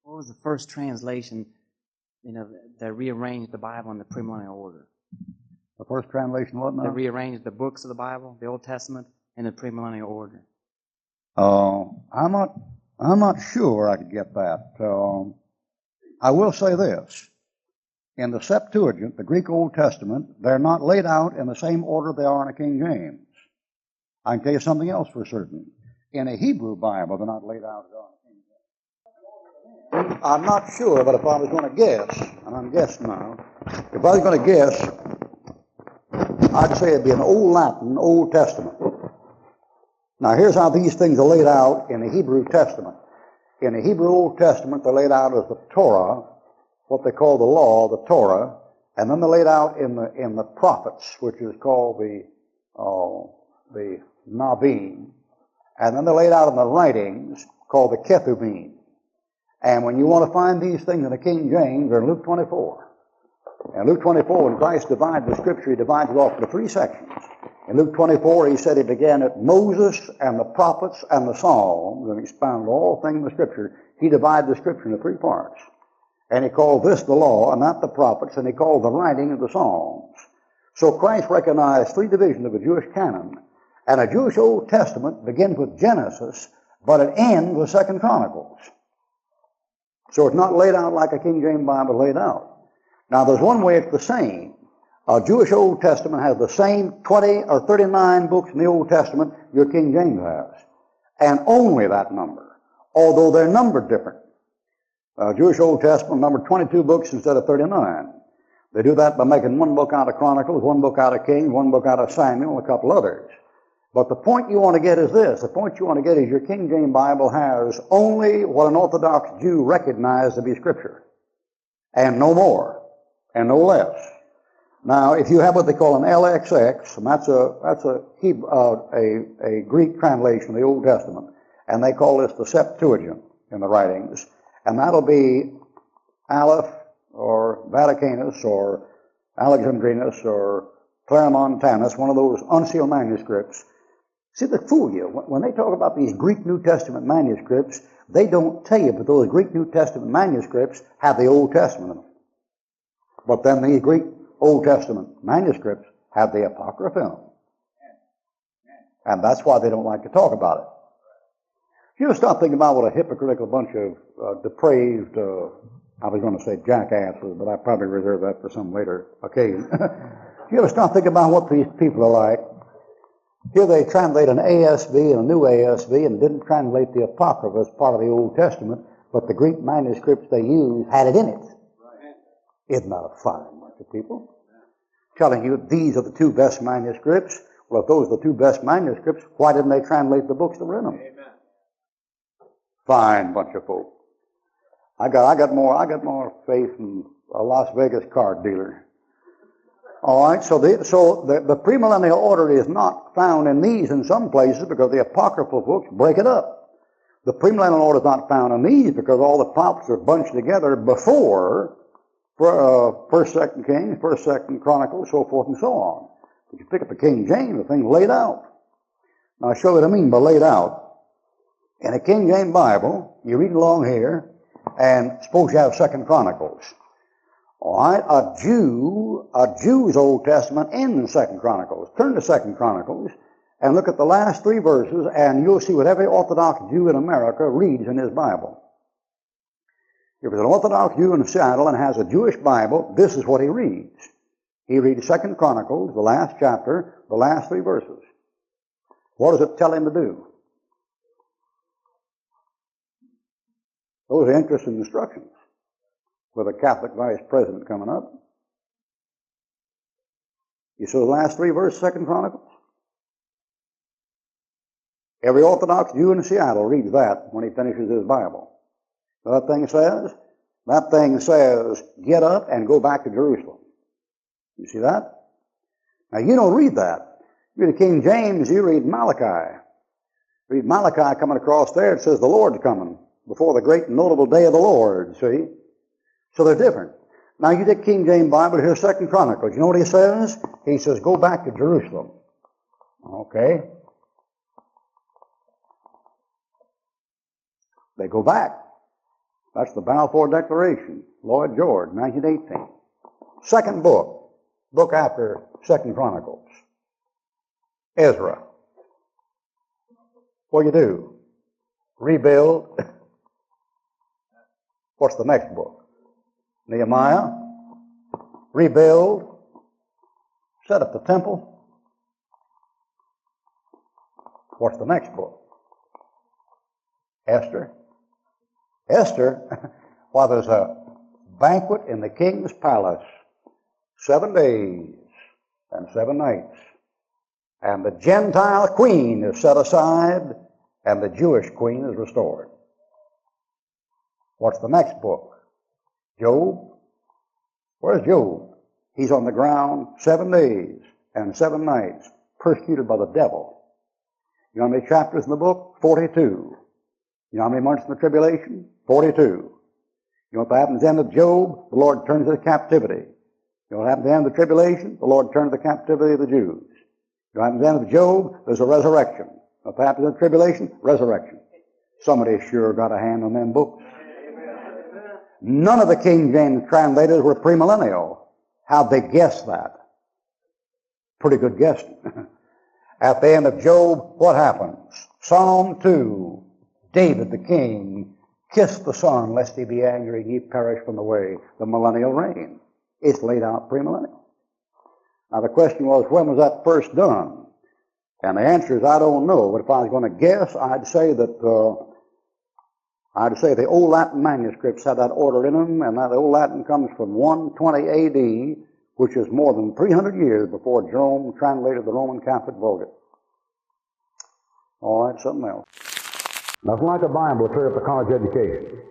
What was the first translation, that rearranged the Bible in the premillennial order? The first translation, what now? That rearranged the books of the Bible, the Old Testament, in the premillennial order. I'm not sure I could get that. I will say this. In the Septuagint, the Greek Old Testament, they're not laid out in the same order they are in a King James. I can tell you something else for certain. In a Hebrew Bible, they're not laid out as they are in a King James. I'm not sure, but if I was going to guess, and I'm guessing now, if I was going to guess, I'd say it'd be an Old Latin Old Testament. Now, here's how these things are laid out in the Hebrew Testament. In the Hebrew Old Testament, they're laid out as the Torah, what they call the law, the Torah, and then they're laid out in the prophets, which is called the Navim, and then they're laid out in the writings called the Ketubim. And when you want to find these things in the King James, they're in Luke 24. In Luke 24, when Christ divides the Scripture, he divides it off into 3 sections. In Luke 24, he said it began at Moses and the prophets and the Psalms, and expounded all things in the Scripture. He divided the Scripture into 3 parts. And he called this the law, and that the prophets, and he called the writing of the Psalms. So Christ recognized 3 divisions of the Jewish canon. And a Jewish Old Testament begins with Genesis, but it ends with 2 Chronicles. So it's not laid out like a King James Bible laid out. Now there's one way it's the same. A Jewish Old Testament has the same 20 or 39 books in the Old Testament your King James has. And only that number, although they're numbered different. Jewish Old Testament numbered 22 books instead of 39. They do that by making 1 book out of Chronicles, 1 book out of Kings, 1 book out of Samuel, and a couple others. But the point you want to get is this. The point you want to get is your King James Bible has only what an Orthodox Jew recognized to be Scripture. And no more. And no less. Now, if you have what they call an LXX, and that's a Greek translation of the Old Testament, and they call this the Septuagint in the writings, and that'll be Aleph, or Vaticanus, or Alexandrinus, or Claromontanus, one of those unsealed manuscripts. See, they fool you. When they talk about these Greek New Testament manuscripts, they don't tell you, but those Greek New Testament manuscripts have the Old Testament in them. But then these Greek Old Testament manuscripts have the Apocrypha in them. And that's why they don't like to talk about it. You ever stop thinking about what a hypocritical bunch of depraved, I was going to say jackasses, but I probably reserve that for some later occasion. You ever stop thinking about what these people are like? Here they translate an ASV and a new ASV and didn't translate the Apocrypha as part of the Old Testament, but the Greek manuscripts they used had it in it. Isn't that a fine bunch of people? Telling you these are the 2 best manuscripts. Well, if those are the 2 best manuscripts, why didn't they translate the books that were in them? Amen. Fine bunch of folk. I got more faith in a Las Vegas card dealer. All right, so the premillennial order is not found in these in some places because the apocryphal books break it up. The premillennial order is not found in these because all the prophets are bunched together before 1st, 2nd Kings, 1st, 2nd Chronicles, so forth and so on. If you pick up the King James, the thing's laid out. Now, I'll show you what I mean by laid out. In a King James Bible, you read along here, and suppose you have 2nd Chronicles. All right, a Jew's Old Testament ends in 2nd Chronicles. Turn to 2nd Chronicles and look at the last 3 verses, and you'll see what every Orthodox Jew in America reads in his Bible. If it's an Orthodox Jew in Seattle and has a Jewish Bible, this is what he reads. He reads 2nd Chronicles, the last chapter, the last 3 verses. What does it tell him to do? Those are interesting instructions with a Catholic vice president coming up. You saw the last 3 verses, 2nd Chronicles? Every Orthodox Jew in Seattle reads that when he finishes his Bible. What that thing says? That thing says, get up and go back to Jerusalem. You see that? Now, you don't read that. You read King James, you read Malachi. Read Malachi coming across there, it says the Lord's coming before the great and notable day of the Lord, see? So they're different. Now, you take King James Bible, here's 2nd Chronicles. You know what he says? He says, go back to Jerusalem. Okay. They go back. That's the Balfour Declaration, Lloyd George, 1918. Second book after Second Chronicles, Ezra. What do you do? Rebuild. What's the next book? Nehemiah. Rebuild. Set up the temple. What's the next book? Esther. Esther, while there's a banquet in the king's palace, 7 days and 7 nights, and the Gentile queen is set aside, and the Jewish queen is restored. What's the next book? Job. Where's Job? He's on the ground 7 days and 7 nights, persecuted by the devil. You know how many chapters in the book? 42. You know how many months in the tribulation? 42. You know what happens at the end of Job? The Lord turns to captivity. You know what happens at the end of the tribulation? The Lord turns to the captivity of the Jews. You know what happens at the end of Job? There's a resurrection. You know what happens in the tribulation? Resurrection. Somebody sure got a hand on them books. None of the King James translators were premillennial. How'd they guess that? Pretty good guess. At the end of Job, what happens? Psalm 2. David the king kissed the Son, lest he be angry and ye perish from the way, the millennial reign. It's laid out premillennial. Now the question was, when was that first done? And the answer is, I don't know. But if I was going to guess, I'd say the old Latin manuscripts had that order in them, and that old Latin comes from 120 A.D., which is more than 300 years before Jerome translated the Roman Catholic Vulgate. All right, something else. Nothing like a Bible to clear up a college education.